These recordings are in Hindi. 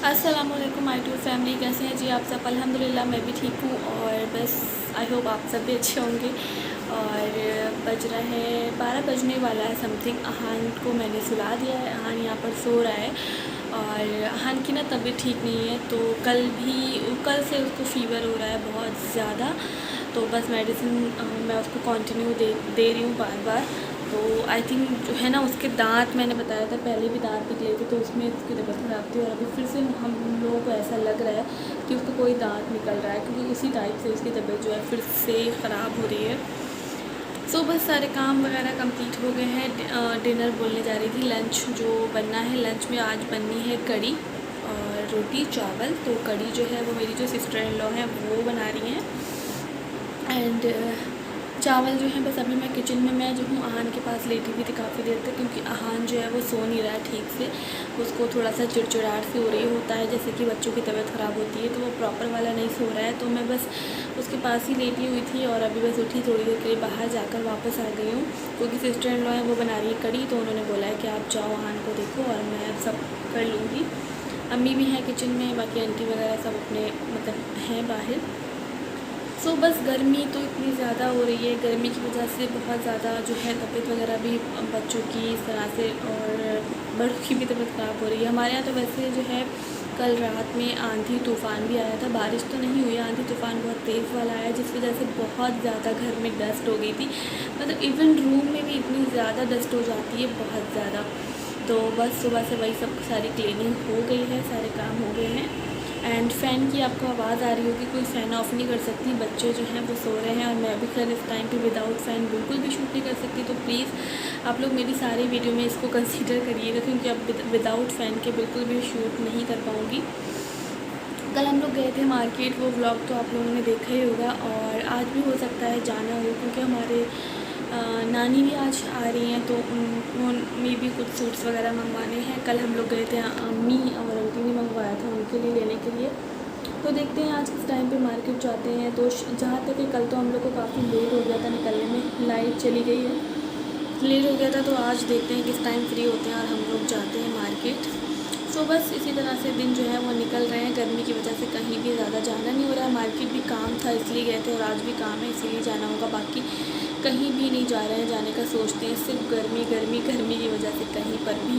अस्सलाम वालेकुम माय टू फैमिली, कैसे हैं जी आप सब। अल्हम्दुलिल्लाह मैं भी ठीक हूँ और बस आई होप आप सब भी अच्छे होंगे। और बज रहा है 12 बजने वाला है समथिंग। अहान को मैंने सुला दिया है, अहान यहाँ पर सो रहा है। और अहान की ना तबीयत ठीक नहीं है, तो कल से उसको फ़ीवर हो रहा है बहुत ज़्यादा। तो बस मेडिसिन मैं उसको कंटिन्यू दे रही हूँ बार बार। तो आई थिंक जो है ना, उसके दांत मैंने बताया था पहले भी दांत निकले थे, तो उसमें उसकी तबीयत ख़राब थी। और अभी फिर से हम लोगों को ऐसा लग रहा है कि उसको कोई दांत निकल रहा है, क्योंकि उसी टाइप से उसकी तबीयत जो है फिर से ख़राब हो रही है। सो बस सारे काम वगैरह कंप्लीट हो गए हैं। डिनर बोलने जा रही थी, लंच जो बनना है, लंच में आज बननी है कड़ी और रोटी चावल। तो कड़ी जो है वो मेरी जो सिस्टर इन लॉ हैं वो बना रही हैं। एंड चावल जो है बस अभी मैं किचन में, मैं जो हूँ अहान के पास लेटी हुई थी काफ़ी देर तक, क्योंकि अहान जो है वो सो नहीं रहा है ठीक से। उसको थोड़ा सा चिड़चिड़ाहट सी हो रही होता है, जैसे कि बच्चों की तबीयत ख़राब होती है, तो वो प्रॉपर वाला नहीं सो रहा है। तो मैं बस उसके पास ही लेटी हुई थी और अभी बस उठी, थोड़ी देर के लिए बाहर जाकर वापस आ गई हूँ, क्योंकि सिस्टर इन लॉ है वो बना रही है कड़ी। तो उन्होंने बोला है कि आप जाओ अहान को देखो और मैं सब कर लूँगी। अम्मी भी हैं किचन में, बाकी आंटी वगैरह सब अपने मतलब हैं बाहर। सो बस गर्मी तो इतनी ज़्यादा हो रही है, गर्मी की वजह से बहुत ज़्यादा जो है तबीयत वगैरह भी बच्चों की इस तरह से, और बड़ों की भी तबीयत ख़राब हो रही है। हमारे यहाँ तो वैसे जो है कल रात में आंधी तूफ़ान भी आया था, बारिश तो नहीं हुई, आंधी तूफ़ान बहुत तेज़ वाला आया, जिस वजह से बहुत ज़्यादा घर में डस्ट हो गई थी। मतलब इवन रूम में भी इतनी ज़्यादा डस्ट हो जाती है, बहुत ज़्यादा। तो बस सुबह से वही सब सारी क्लीनिंग हो गई है, सारे काम हो गए हैं। एंड फ़ैन की आपको आवाज़ आ रही होगी, कोई फ़ैन ऑफ़ नहीं कर सकती, बच्चे जो हैं वो सो रहे हैं और मैं भी खैर इस टाइम पे विदाउट फ़ैन बिल्कुल भी शूट नहीं कर सकती। तो प्लीज़ आप लोग मेरी सारी वीडियो में इसको कंसीडर करिएगा, क्योंकि अब विदाउट फ़ैन के बिल्कुल भी शूट नहीं कर पाऊँगी। कल हम लोग गए थे मार्केट, वो व्लॉग तो आप लोगों ने देखा ही होगा, और आज भी हो सकता है जाना हो, क्योंकि हमारे नानी भी आज आ रही हैं, तो उनमें भी कुछ सूट्स वगैरह मंगवाने हैं। कल हम लोग गए थे, अम्मी और आंटी ने मंगवाया था उनके लिए लेने के लिए। तो देखते हैं आज किस टाइम पे मार्केट जाते हैं। तो जहाँ तक कि कल तो हम लोग को काफ़ी लेट हो गया था निकलने में, लाइट चली गई है, लेट हो गया था। तो आज देखते हैं किस टाइम फ्री होते हैं और हम लोग जाते हैं मार्केट। सो बस इसी तरह से दिन जो है वो निकल रहे हैं। गर्मी की वजह से कहीं भी ज़्यादा जाना नहीं हो रहा है, मार्केट भी काम था इसलिए गए थे, और आज भी काम है इसीलिए जाना होगा। बाकी कहीं भी नहीं जा रहे हैं, जाने का सोचते हैं, सिर्फ गर्मी गर्मी गर्मी की वजह से कहीं पर भी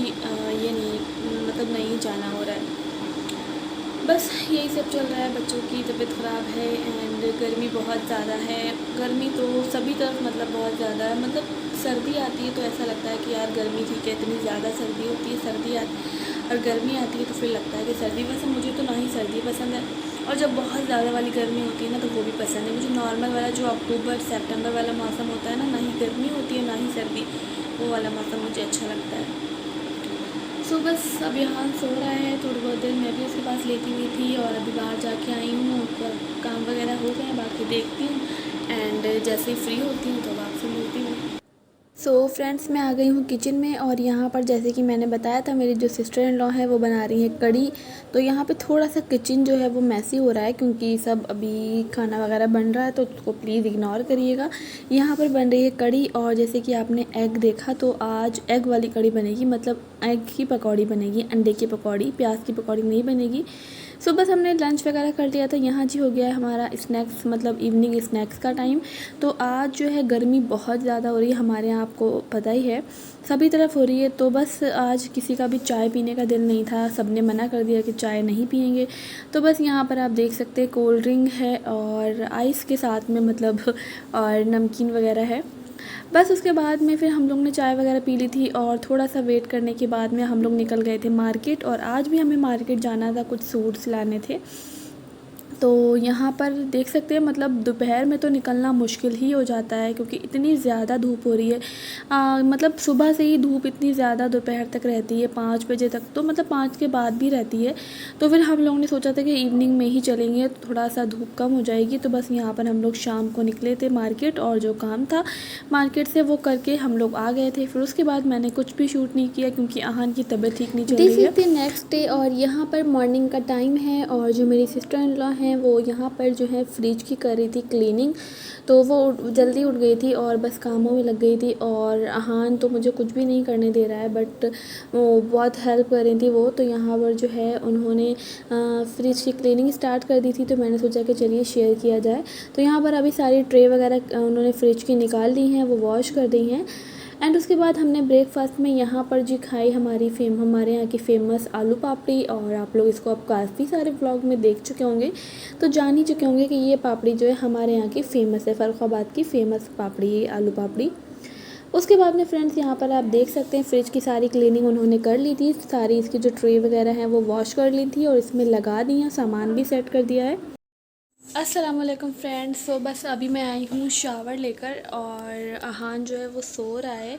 ये नहीं, मतलब नहीं जाना हो रहा है। बस यही सब चल रहा है, बच्चों की तबीयत ख़राब है एंड गर्मी बहुत ज़्यादा है। गर्मी तो सभी तरफ मतलब बहुत ज़्यादा है। मतलब सर्दी आती है तो ऐसा लगता है कि यार गर्मी ठीक है, इतनी ज़्यादा सर्दी होती है, सर्दी आती और गर्मी आती है तो फिर लगता है कि सर्दी। वैसे मुझे तो ना ही सर्दी पसंद है, और जब बहुत ज़्यादा वाली गर्मी होती है ना तो वो भी पसंद है मुझे। नॉर्मल वाला जो अक्टूबर सितंबर वाला मौसम होता है ना ही गर्मी होती है ना ही सर्दी, वो वाला मौसम मुझे अच्छा लगता है। सो बस अब यहाँ सो रहा है, थोड़ी बहुत देर मैं भी उसके पास लेटी हुई थी और अभी बाहर जाके आई हूँ, काम वगैरह हो गए हैं, बाकी देखती हूँ एंड जैसे ही फ्री होती हूँ तो आपसे मिलती हूँ। सो फ्रेंड्स, मैं आ गई हूँ किचन में, और यहाँ पर जैसे कि मैंने बताया था मेरी जो सिस्टर इन लॉ है वो बना रही है कड़ी। तो यहाँ पे थोड़ा सा किचन जो है वो मैसी हो रहा है, क्योंकि सब अभी खाना वगैरह बन रहा है, तो उसको प्लीज़ इग्नोर करिएगा। यहाँ पर बन रही है कड़ी, और जैसे कि आपने एग देखा तो आज एग वाली कड़ी बनेगी, मतलब एग की पकौड़ी बनेगी, अंडे की पकौड़ी, प्याज की पकौड़ी नहीं बनेगी। सो बस हमने लंच वगैरह कर लिया था, यहाँ जी हो गया है हमारा स्नैक्स, मतलब इवनिंग स्नैक्स का टाइम। तो आज जो है गर्मी बहुत ज़्यादा हो रही है हमारे यहाँ, आपको पता ही है सभी तरफ हो रही है। तो बस आज किसी का भी चाय पीने का दिल नहीं था, सबने मना कर दिया कि चाय नहीं पियेंगे। तो बस यहाँ पर आप देख सकते हैं कोल्ड ड्रिंक है और आइस के साथ में, मतलब और नमकीन वगैरह है। बस उसके बाद में फिर हम लोग ने चाय वगैरह पी ली थी, और थोड़ा सा वेट करने के बाद में हम लोग निकल गए थे मार्केट। और आज भी हमें मार्केट जाना था, कुछ सूट्स लाने थे। तो यहाँ पर देख सकते हैं, मतलब दोपहर में तो निकलना मुश्किल ही हो जाता है, क्योंकि इतनी ज़्यादा धूप हो रही है। मतलब सुबह से ही धूप इतनी ज़्यादा दोपहर तक रहती है, 5 बजे तक, तो मतलब 5 के बाद भी रहती है। तो फिर हम लोगों ने सोचा था कि इवनिंग में ही चलेंगे, तो थोड़ा सा धूप कम हो जाएगी। तो बस यहाँ पर हम लोग शाम को निकले थे मार्केट, और जो काम था मार्केट से वो करके हम लोग आ गए थे। फिर उसके बाद मैंने कुछ भी शूट नहीं किया, क्योंकि अहान की तबीयत ठीक नहीं चल रही है। This is the next day, और यहाँ पर मॉर्निंग का टाइम है, और जो मेरी सिस्टर इन लॉ हैं हैं वो यहाँ पर जो है फ्रिज की कर रही थी क्लीनिंग, तो वो जल्दी उठ गई थी और बस कामों में लग गई थी। और अहान तो मुझे कुछ भी नहीं करने दे रहा है, बट वो बहुत हेल्प कर रही थी वो। तो यहाँ पर जो है उन्होंने फ्रिज की क्लीनिंग स्टार्ट कर दी थी, तो मैंने सोचा कि चलिए शेयर किया जाए। तो यहाँ पर अभी सारी ट्रे वगैरह उन्होंने फ्रिज की निकाल दी हैं, वो वॉश कर दी हैं। एंड उसके बाद हमने ब्रेकफास्ट में यहाँ पर जी खाई हमारे यहाँ की फ़ेमस आलू पापड़ी। और आप लोग इसको अब काफ़ी सारे व्लॉग में देख चुके होंगे, तो जान ही चुके होंगे कि ये पापड़ी जो है हमारे यहाँ की फ़ेमस है, फ़र्रुखाबाद की फ़ेमस पापड़ी ये आलू पापड़ी। उसके बाद में फ्रेंड्स यहाँ पर आप देख सकते हैं फ्रिज की सारी क्लीनिंग उन्होंने कर ली थी, सारी इसकी जो ट्रे वगैरह हैं वो वॉश कर ली थी और इसमें लगा दी हैं, सामान भी सेट कर दिया है। अस्सलाम वालेकुम फ्रेंड्स। तो बस अभी मैं आई हूँ शावर लेकर और अहान जो है वो सो रहा है।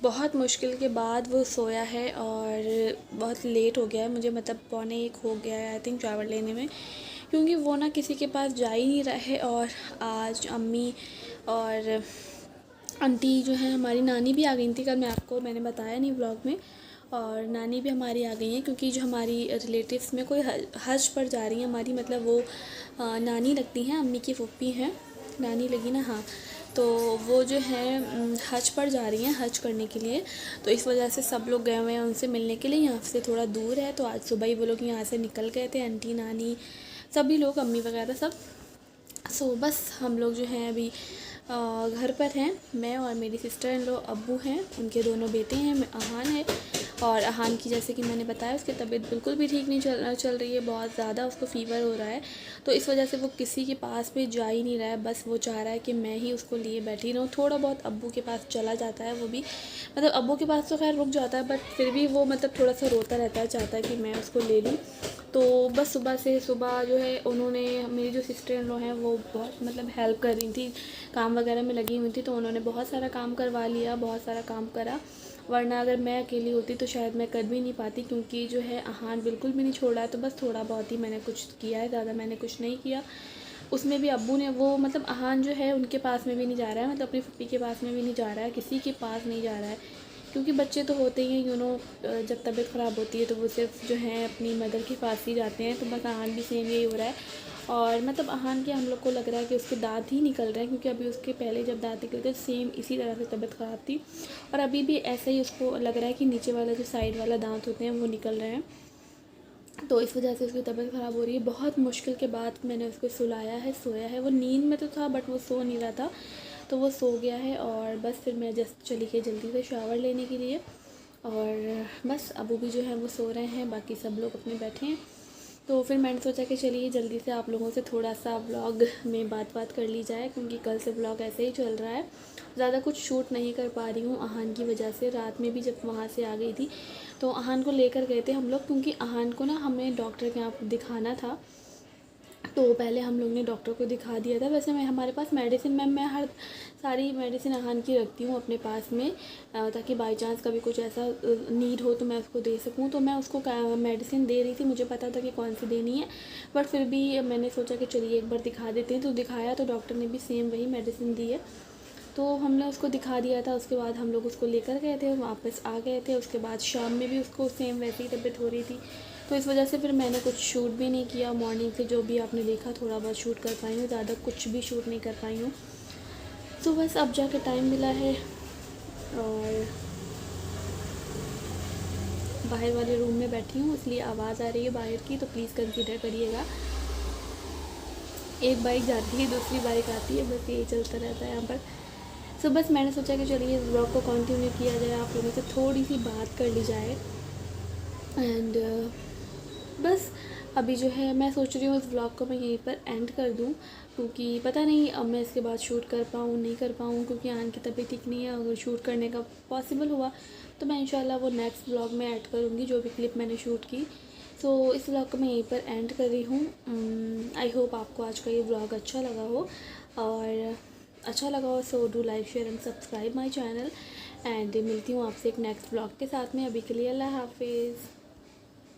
बहुत मुश्किल के बाद वो सोया है और बहुत लेट हो गया है मुझे, मतलब 12:45 हो गया है आई थिंक शावर लेने में, क्योंकि वो ना किसी के पास जा ही नहीं रहा है। और आज अम्मी और आंटी जो है हमारी नानी भी आ गई थी, कल मैंने बताया नहीं व्लॉग में। और नानी भी हमारी आ गई हैं क्योंकि जो हमारी रिलेटिव्स में कोई हज पर जा रही हैं हमारी, मतलब वो नानी लगती हैं, अम्मी की फूफी हैं, नानी लगी ना, हाँ। तो वो जो है हज पर जा रही हैं, हज करने के लिए। तो इस वजह से सब लोग गए हुए हैं उनसे मिलने के लिए, यहाँ से थोड़ा दूर है। तो आज सुबह ही वो लोग यहाँ से निकल गए थे, आंटी नानी सभी लोग, अम्मी वगैरह सब। सो बस हम लोग जो हैं अभी घर पर हैं, मैं और मेरी सिस्टर इन लोग, अब्बू हैं, उनके दोनों बेटे हैं, अहान है। और अहान की जैसे कि मैंने बताया उसकी तबीयत बिल्कुल भी ठीक नहीं चल रही है, बहुत ज़्यादा उसको फ़ीवर हो रहा है। तो इस वजह से वो किसी के पास भी जा ही नहीं रहा है, बस वो चाह रहा है कि मैं ही उसको लिए बैठी रहूँ। थोड़ा बहुत अब्बू के पास चला जाता है, वो भी मतलब अब्बू के पास तो खैर रुक जाता है, बट फिर भी वो मतलब थोड़ा सा रोता रहता है, चाहता है कि मैं उसको ले लूँ। तो बस सुबह जो है उन्होंने, मेरी जो सिस्टर इन लॉ हैं वो बहुत मतलब हेल्प कर रही थी, काम वगैरह में लगी हुई थी, तो उन्होंने बहुत सारा काम करवा लिया, बहुत सारा काम करा। वरना अगर मैं अकेली होती तो शायद मैं कर भी नहीं पाती, क्योंकि जो है अहान बिल्कुल भी नहीं छोड़ा है। तो बस थोड़ा बहुत ही मैंने कुछ किया है, ज़्यादा मैंने कुछ नहीं किया। उसमें भी अब्बू ने वो मतलब अहान जो है उनके पास में भी नहीं जा रहा है, मतलब अपनी फूफी के पास में भी नहीं जा रहा है, किसी के पास नहीं जा रहा है, क्योंकि बच्चे तो होते ही हैं जब तबीयत ख़राब होती है तो वो सिर्फ जो है अपनी मदर के पास ही जाते हैं। तो बस अहान भी सेम यही हो रहा है। और मतलब अहान के हम लोग को लग रहा है कि उसके दांत ही निकल रहे हैं, क्योंकि अभी उसके पहले जब दांत निकलते सेम इसी तरह से तबीयत ख़राब थी, और अभी भी ऐसे ही उसको लग रहा है कि नीचे वाला जो साइड वाला दांत होते हैं वो निकल रहे हैं। तो इस वजह से उसकी तबीयत ख़राब हो रही है। बहुत मुश्किल के बाद मैंने उसको सोया है। वो नींद में तो था बट वो सो नहीं रहा था, तो वो सो गया है। और बस फिर मैं चली गई जल्दी से शावर लेने के लिए। और बस अबू भी जो है वो सो रहे हैं, बाकी सब लोग अपने बैठे हैं। तो फिर मैंने सोचा कि चलिए जल्दी से आप लोगों से थोड़ा सा व्लॉग में बात कर ली जाए, क्योंकि कल से व्लॉग ऐसे ही चल रहा है, ज़्यादा कुछ शूट नहीं कर पा रही हूँ अहान की वजह से। रात में भी जब वहाँ से आ गई थी तो अहान को लेकर गए थे हम लोग, क्योंकि अहान को ना हमें डॉक्टर के यहाँ दिखाना था। तो पहले हम लोग ने डॉक्टर को दिखा दिया था। वैसे हमारे पास मेडिसिन मैं हर सारी मेडिसिन अहान की रखती हूँ अपने पास में, ताकि बाई चांस कभी कुछ ऐसा नीड हो तो मैं उसको दे सकूँ। तो मैं उसको मेडिसिन दे रही थी, मुझे पता था कि कौन सी देनी है, बट फिर भी मैंने सोचा कि चलिए एक बार दिखा देते हैं। तो दिखाया तो डॉक्टर ने भी सेम वही मेडिसिन दी है, तो हमने उसको दिखा दिया था। उसके बाद हम लोग उसको लेकर गए थे, वापस आ गए थे। उसके बाद शाम में भी उसको सेम वैसी ही तबीयत हो रही थी, तो इस वजह से फिर मैंने कुछ शूट भी नहीं किया। मॉर्निंग से जो भी आपने देखा थोड़ा बहुत शूट कर पाई हूँ, ज़्यादा कुछ भी शूट नहीं कर पाई हूँ। तो बस अब जाके टाइम मिला है, और बाहर वाले रूम में बैठी हूँ, इसलिए आवाज़ आ रही है बाहर की, तो प्लीज़ कंसीडर करिएगा। एक बाइक जाती है, दूसरी बाइक आती है, बस यही चलता रहता है यहाँ पर। सो बस मैंने सोचा कि चलिए इस ब्लॉग को कंटिन्यू किया जाए, आप लोगों से थोड़ी सी बात कर ली जाए। एंड बस अभी जो है मैं सोच रही हूँ इस ब्लॉग को मैं यहीं पर एंड कर दूँ, क्योंकि पता नहीं अब मैं इसके बाद शूट कर पाऊँ नहीं कर पाऊँ, क्योंकि आन की तबीयत ठीक नहीं है। अगर शूट करने का पॉसिबल हुआ तो मैं इंशाल्लाह वो नेक्स्ट ब्लॉग में ऐड करूँगी, जो भी क्लिप मैंने शूट की। सो इस ब्लॉग को मैं यहीं पर एंड कर रही हूँ। आई होप आपको आज का ये ब्लॉग अच्छा लगा हो, और अच्छा लगा हो so do like share and subscribe my channel. And मिलती हूँ आपसे एक नेक्स्ट ब्लॉग के साथ में। अभी के लिए अल्लाह हाफिज़।